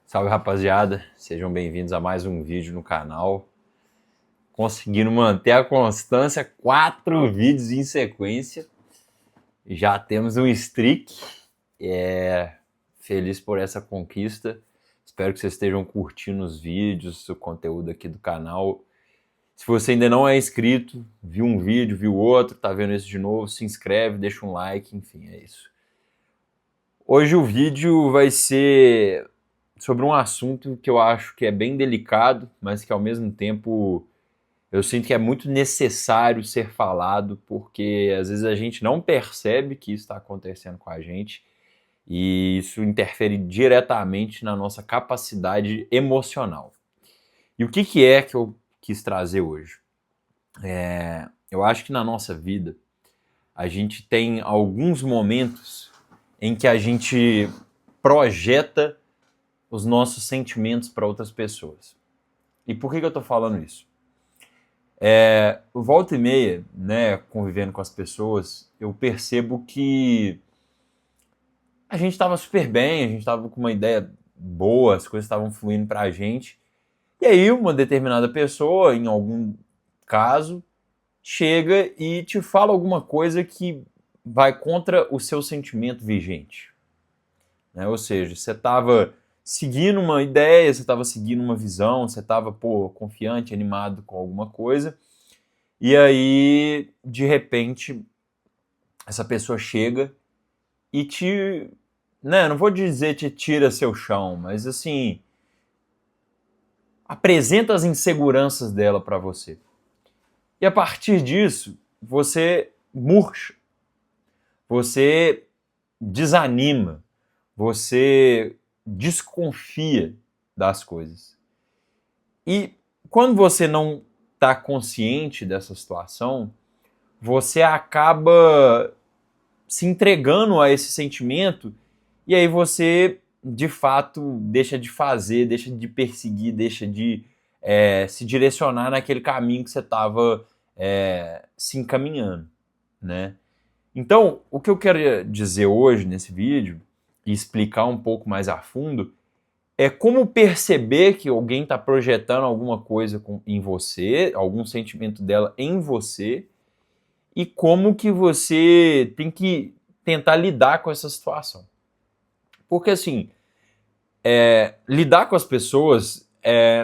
Salve, rapaziada, sejam bem-vindos a mais um vídeo no canal. Conseguindo manter a constância, 4 vídeos em sequência. Já temos um streak. Feliz por essa conquista. Espero que vocês estejam curtindo os vídeos, o conteúdo aqui do canal. Se você ainda não é inscrito, viu um vídeo, viu outro, tá vendo esse de novo, se inscreve, deixa um like, enfim, é isso. Hoje o vídeo vai ser sobre um assunto que eu acho que é bem delicado, mas que ao mesmo tempo eu sinto que é muito necessário ser falado, porque às vezes a gente não percebe que isso está acontecendo com a gente e isso interfere diretamente na nossa capacidade emocional. E o que é que eu quis trazer hoje? Eu acho que na nossa vida a gente tem alguns momentos em que a gente projeta os nossos sentimentos para outras pessoas. E por que eu estou falando isso? Volta e meia, né, convivendo com as pessoas, eu percebo que a gente estava super bem, a gente estava com uma ideia boa, as coisas estavam fluindo para a gente. E aí uma determinada pessoa, em algum caso, chega e te fala alguma coisa que vai contra o seu sentimento vigente. Né? Ou seja, você estava seguindo uma ideia, você estava seguindo uma visão, você estava confiante, animado com alguma coisa, e aí, de repente, essa pessoa chega e te, né, não vou dizer te tira seu chão, mas assim, apresenta as inseguranças dela para você. E a partir disso, você murcha, você desanima, você desconfia das coisas. E quando você não está consciente dessa situação, você acaba se entregando a esse sentimento e aí você, de fato, deixa de fazer, deixa de perseguir, deixa de se direcionar naquele caminho que você estava se encaminhando, né? Então, o que eu quero dizer hoje nesse vídeo e explicar um pouco mais a fundo é como perceber que alguém está projetando alguma coisa em você, algum sentimento dela em você, e como que você tem que tentar lidar com essa situação. Porque assim, lidar com as pessoas,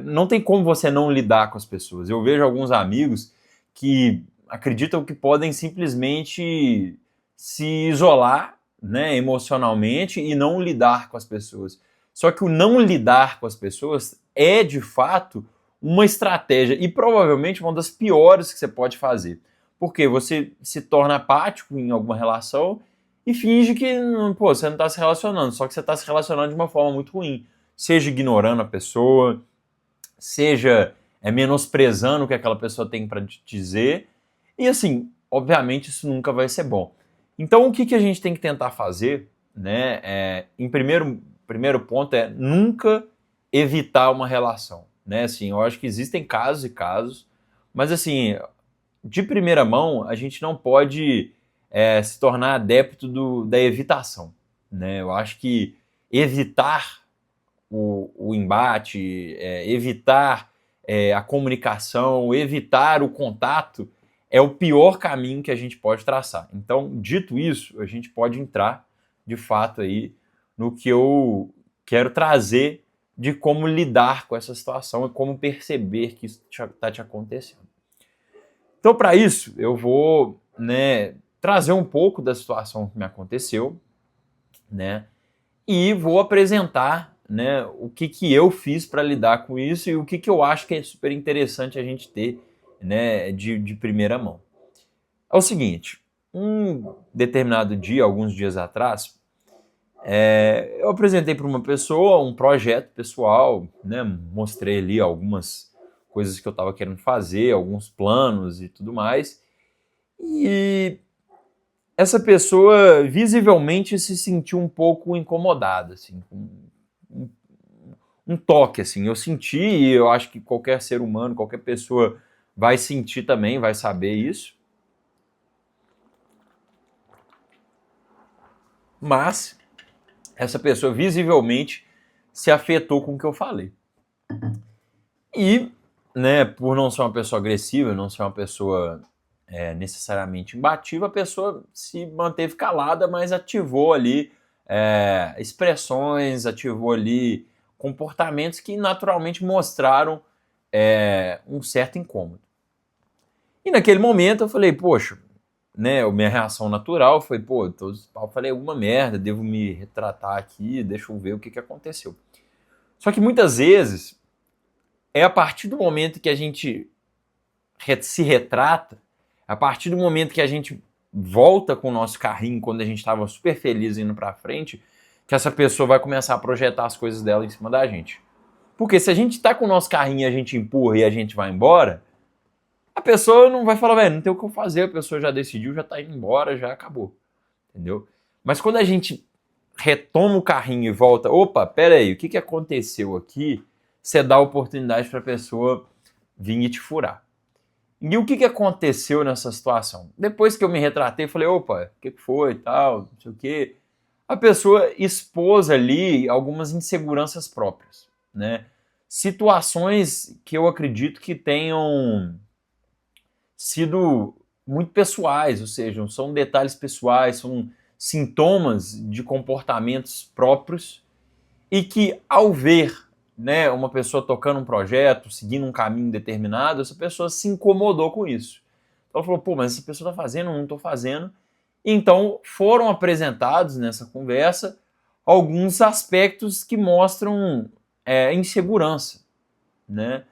não tem como você não lidar com as pessoas. Eu vejo alguns amigos que acreditam que podem simplesmente se isolar, né, emocionalmente e não lidar com as pessoas. Só que o não lidar com as pessoas é, de fato, uma estratégia e provavelmente uma das piores que você pode fazer. Porque você se torna apático em alguma relação e finge que você não está se relacionando, só que você está se relacionando de uma forma muito ruim. Seja ignorando a pessoa, seja menosprezando o que aquela pessoa tem para te dizer. E assim, obviamente isso nunca vai ser bom. Então o que a gente tem que tentar fazer, né? Em primeiro ponto é nunca evitar uma relação. Né? Assim, eu acho que existem casos e casos, mas assim, de primeira mão, a gente não pode se tornar adepto da evitação. Né? Eu acho que evitar o embate, evitar a comunicação, evitar o contato, é o pior caminho que a gente pode traçar. Então, dito isso, a gente pode entrar, de fato, aí no que eu quero trazer de como lidar com essa situação e como perceber que isso está te acontecendo. Então, para isso, eu vou, né, trazer um pouco da situação que me aconteceu, né, e vou apresentar, né, o que eu fiz para lidar com isso e o que eu acho que é super interessante a gente ter, né, de primeira mão. É o seguinte, um determinado dia, alguns dias atrás, eu apresentei para uma pessoa um projeto pessoal, né, mostrei ali algumas coisas que eu estava querendo fazer, alguns planos e tudo mais, e essa pessoa visivelmente se sentiu um pouco incomodada, assim, com um toque, assim. Eu senti, e eu acho que qualquer ser humano, qualquer pessoa vai sentir também, vai saber isso. Mas essa pessoa visivelmente se afetou com o que eu falei. E, né, por não ser uma pessoa agressiva, não ser uma pessoa necessariamente imbatível, a pessoa se manteve calada, mas ativou ali expressões, ativou ali comportamentos que naturalmente mostraram um certo incômodo. E naquele momento eu falei, poxa, né, minha reação natural foi, pô, eu falei alguma merda, devo me retratar aqui, deixa eu ver o que aconteceu. Só que muitas vezes é a partir do momento que a gente se retrata, a partir do momento que a gente volta com o nosso carrinho quando a gente estava super feliz indo pra frente, que essa pessoa vai começar a projetar as coisas dela em cima da gente. Porque se a gente tá com o nosso carrinho e a gente empurra e a gente vai embora, a pessoa não vai falar, velho, não tem o que eu fazer, a pessoa já decidiu, já tá indo embora, já acabou. Entendeu? Mas quando a gente retoma o carrinho e volta, opa, pera aí, o que aconteceu aqui? Você dá a oportunidade para a pessoa vir e te furar. E o que aconteceu nessa situação? Depois que eu me retratei, falei, opa, o que foi e tal, não sei o quê. A pessoa expôs ali algumas inseguranças próprias, né? Situações que eu acredito que tenham sido muito pessoais, ou seja, são detalhes pessoais, são sintomas de comportamentos próprios e que, ao ver, né, uma pessoa tocando um projeto, seguindo um caminho determinado, essa pessoa se incomodou com isso. Ela falou, pô, mas essa pessoa está fazendo, eu não estou fazendo. Então, foram apresentados nessa conversa alguns aspectos que mostram insegurança, né?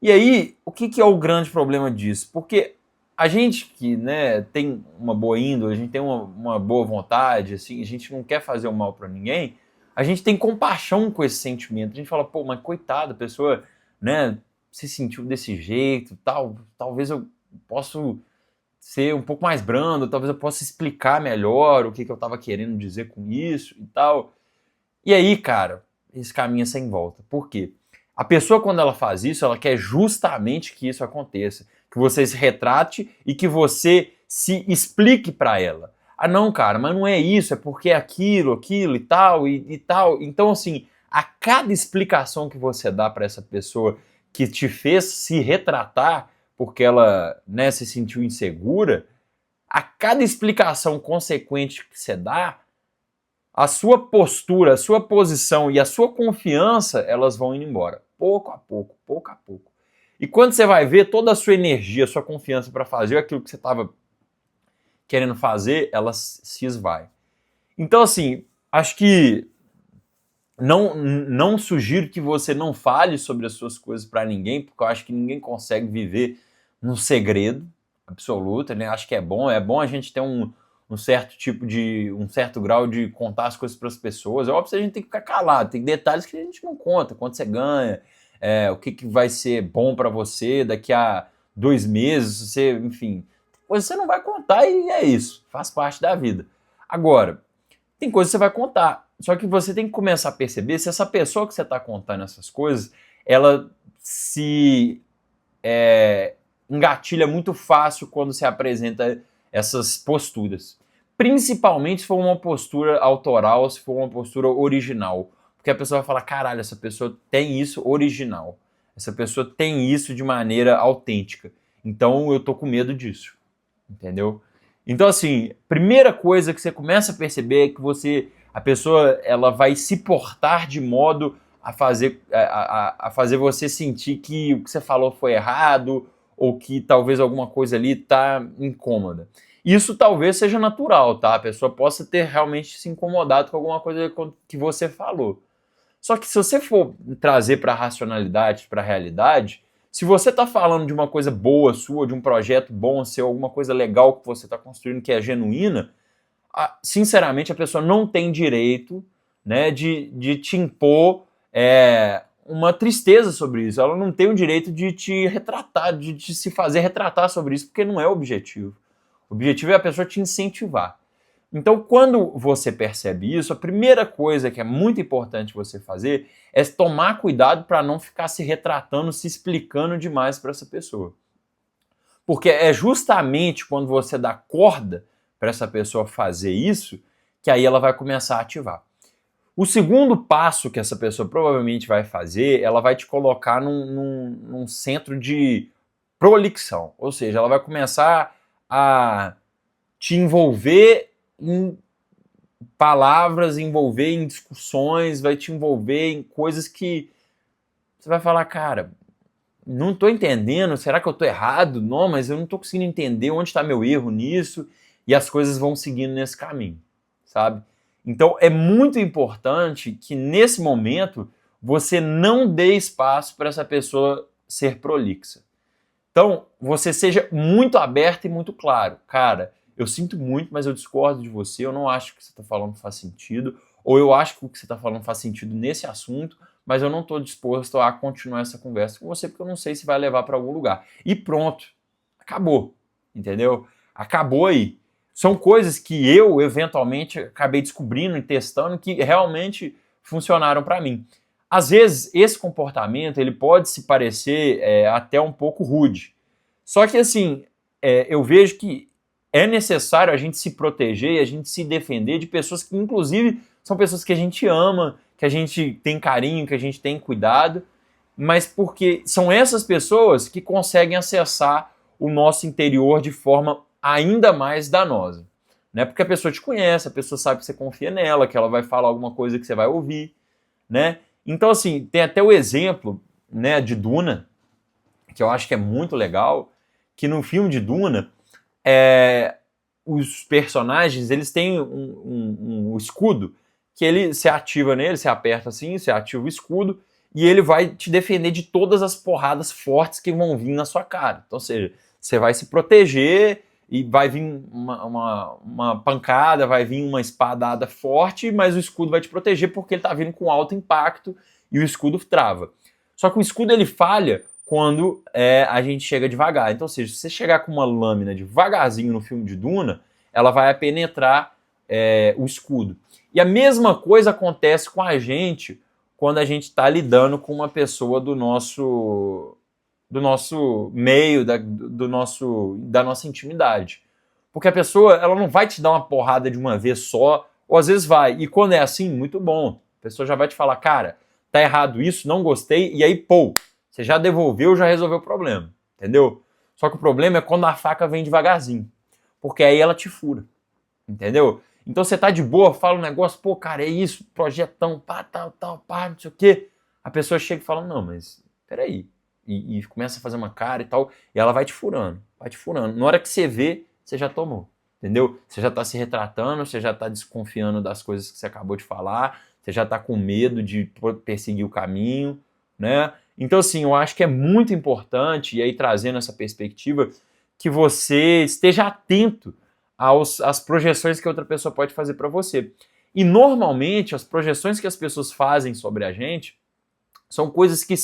E aí, o que é o grande problema disso? Porque a gente que, né, tem uma boa índole, a gente tem uma boa vontade, assim, a gente não quer fazer o mal para ninguém, a gente tem compaixão com esse sentimento. A gente fala, pô, mas coitada, a pessoa, né, se sentiu desse jeito, talvez eu possa ser um pouco mais brando, talvez eu possa explicar melhor o que eu estava querendo dizer com isso e tal. E aí, cara, esse caminho é sem volta. Por quê? A pessoa, quando ela faz isso, ela quer justamente que isso aconteça. Que você se retrate e que você se explique para ela. Ah, não, cara, mas não é isso, é porque é aquilo e tal, e tal. Então, assim, a cada explicação que você dá para essa pessoa que te fez se retratar porque ela, né, se sentiu insegura, a cada explicação consequente que você dá, a sua postura, a sua posição e a sua confiança, elas vão indo embora. Pouco a pouco, pouco a pouco. E quando você vai ver toda a sua energia, a sua confiança para fazer aquilo que você estava querendo fazer, ela se esvai. Então, assim, acho que não sugiro que você não fale sobre as suas coisas para ninguém, porque eu acho que ninguém consegue viver num segredo absoluto, né? Acho que é bom a gente ter um certo grau de contar as coisas para as pessoas. É óbvio que a gente tem que ficar calado, tem detalhes que a gente não conta, quanto você ganha, o que vai ser bom para você daqui a 2 meses, você, enfim, você não vai contar e é isso, faz parte da vida. Agora, tem coisas que você vai contar, só que você tem que começar a perceber se essa pessoa que você está contando essas coisas, ela se engatilha muito fácil quando se apresenta essas posturas. Principalmente se for uma postura autoral, se for uma postura original. Porque a pessoa vai falar, caralho, essa pessoa tem isso original. Essa pessoa tem isso de maneira autêntica. Então eu tô com medo disso. Entendeu? Então, assim, primeira coisa que você começa a perceber é que a pessoa ela vai se portar de modo a fazer você sentir que o que você falou foi errado ou que talvez alguma coisa ali tá incômoda. Isso talvez seja natural, tá? A pessoa possa ter realmente se incomodado com alguma coisa que você falou. Só que se você for trazer para a racionalidade, para a realidade, se você está falando de uma coisa boa sua, de um projeto bom seu, alguma coisa legal que você está construindo que é genuína, sinceramente a pessoa não tem direito, né, de te impor uma tristeza sobre isso. Ela não tem o direito de te retratar, de se fazer retratar sobre isso, porque não é o objetivo. O objetivo é a pessoa te incentivar. Então, quando você percebe isso, a primeira coisa que é muito importante você fazer é tomar cuidado para não ficar se retratando, se explicando demais para essa pessoa. Porque é justamente quando você dá corda para essa pessoa fazer isso que aí ela vai começar a ativar. O segundo passo que essa pessoa provavelmente vai fazer, ela vai te colocar num centro de prolixão, ou seja, ela vai começar a te envolver em palavras, envolver em discussões, vai te envolver em coisas que você vai falar, cara, não estou entendendo, será que eu estou errado? Não, mas eu não estou conseguindo entender onde está meu erro nisso, e as coisas vão seguindo nesse caminho, sabe? Então é muito importante que nesse momento você não dê espaço para essa pessoa ser prolixa. Então você seja muito aberto e muito claro. Cara, eu sinto muito, mas eu discordo de você, eu não acho que o que você está falando faz sentido, ou eu acho que o que você está falando faz sentido nesse assunto, mas eu não estou disposto a continuar essa conversa com você porque eu não sei se vai levar para algum lugar. E pronto, acabou, entendeu? Acabou aí. São coisas que eu, eventualmente, acabei descobrindo e testando que realmente funcionaram para mim. Às vezes, esse comportamento ele pode se parecer até um pouco rude. Só que, assim, eu vejo que é necessário a gente se proteger e a gente se defender de pessoas que, inclusive, são pessoas que a gente ama, que a gente tem carinho, que a gente tem cuidado, mas porque são essas pessoas que conseguem acessar o nosso interior de forma ainda mais danosa. Né? Porque a pessoa te conhece, a pessoa sabe que você confia nela, que ela vai falar alguma coisa que você vai ouvir. Né? Então, assim, tem até o exemplo, né, de Duna, que eu acho que é muito legal, que no filme de Duna, os personagens eles têm um escudo que ele se ativa nele, você aperta assim, você ativa o escudo, e ele vai te defender de todas as porradas fortes que vão vir na sua cara. Então, ou seja, você vai se proteger e vai vir uma pancada, vai vir uma espadada forte, mas o escudo vai te proteger porque ele está vindo com alto impacto e o escudo trava. Só que o escudo ele falha quando a gente chega devagar. Então, ou seja, se você chegar com uma lâmina devagarzinho no filme de Duna, ela vai penetrar o escudo. E a mesma coisa acontece com a gente quando a gente está lidando com uma pessoa do nosso meio, da nossa intimidade. Porque a pessoa ela não vai te dar uma porrada de uma vez só, ou às vezes vai. E quando é assim, muito bom. A pessoa já vai te falar, cara, tá errado isso, não gostei, e aí, pô, você já devolveu, já resolveu o problema, entendeu? Só que o problema é quando a faca vem devagarzinho, porque aí ela te fura, entendeu? Então você tá de boa, fala um negócio, pô, cara, é isso, projetão, pá, tal, pá, não sei o quê. A pessoa chega e fala, não, mas peraí. E começa a fazer uma cara e tal, e ela vai te furando, vai te furando. Na hora que você vê, você já tomou, entendeu? Você já tá se retratando, você já tá desconfiando das coisas que você acabou de falar, você já tá com medo de perseguir o caminho, né? Então, assim, eu acho que é muito importante, e aí trazendo essa perspectiva, que você esteja atento às projeções que outra pessoa pode fazer para você. E, normalmente, as projeções que as pessoas fazem sobre a gente são coisas que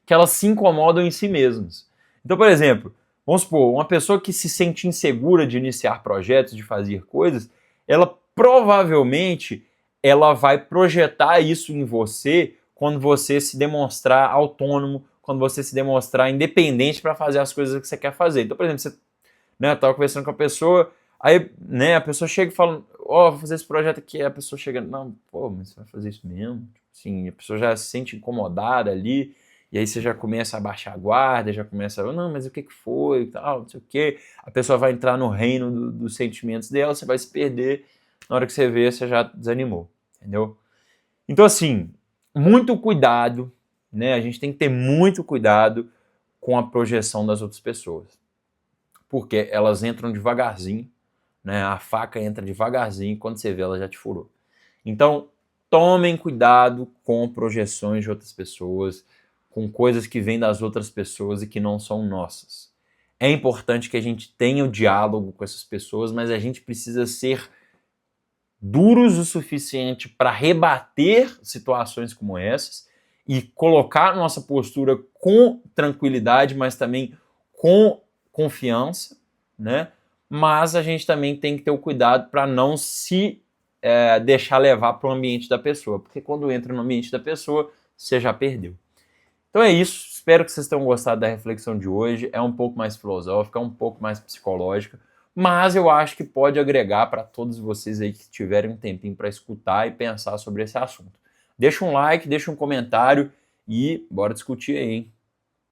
elas se incomodam em si mesmas. Então, por exemplo, vamos supor, uma pessoa que se sente insegura de iniciar projetos, de fazer coisas, ela provavelmente ela vai projetar isso em você quando você se demonstrar autônomo, quando você se demonstrar independente para fazer as coisas que você quer fazer. Então, por exemplo, você estava conversando com a pessoa, aí a pessoa chega e fala, vou fazer esse projeto aqui, aí a pessoa chega, não, pô, mas você vai fazer isso mesmo? Assim, a pessoa já se sente incomodada ali, e aí você já começa a baixar a guarda, já começa a, não, mas o que foi, tal, não sei o quê. A pessoa vai entrar no reino dos sentimentos dela, você vai se perder, na hora que você vê, você já desanimou, entendeu? Então, assim, muito cuidado, né? A gente tem que ter muito cuidado com a projeção das outras pessoas. Porque elas entram devagarzinho, né? A faca entra devagarzinho, quando você vê, ela já te furou. Então, tomem cuidado com projeções de outras pessoas, com coisas que vêm das outras pessoas e que não são nossas. É importante que a gente tenha o diálogo com essas pessoas, mas a gente precisa ser duros o suficiente para rebater situações como essas e colocar nossa postura com tranquilidade, mas também com confiança, né? Mas a gente também tem que ter o cuidado para não se deixar levar para o ambiente da pessoa, porque quando entra no ambiente da pessoa, você já perdeu. Então é isso, espero que vocês tenham gostado da reflexão de hoje, é um pouco mais filosófica, é um pouco mais psicológica, mas eu acho que pode agregar para todos vocês aí que tiverem um tempinho para escutar e pensar sobre esse assunto. Deixa um like, deixa um comentário e bora discutir aí, hein?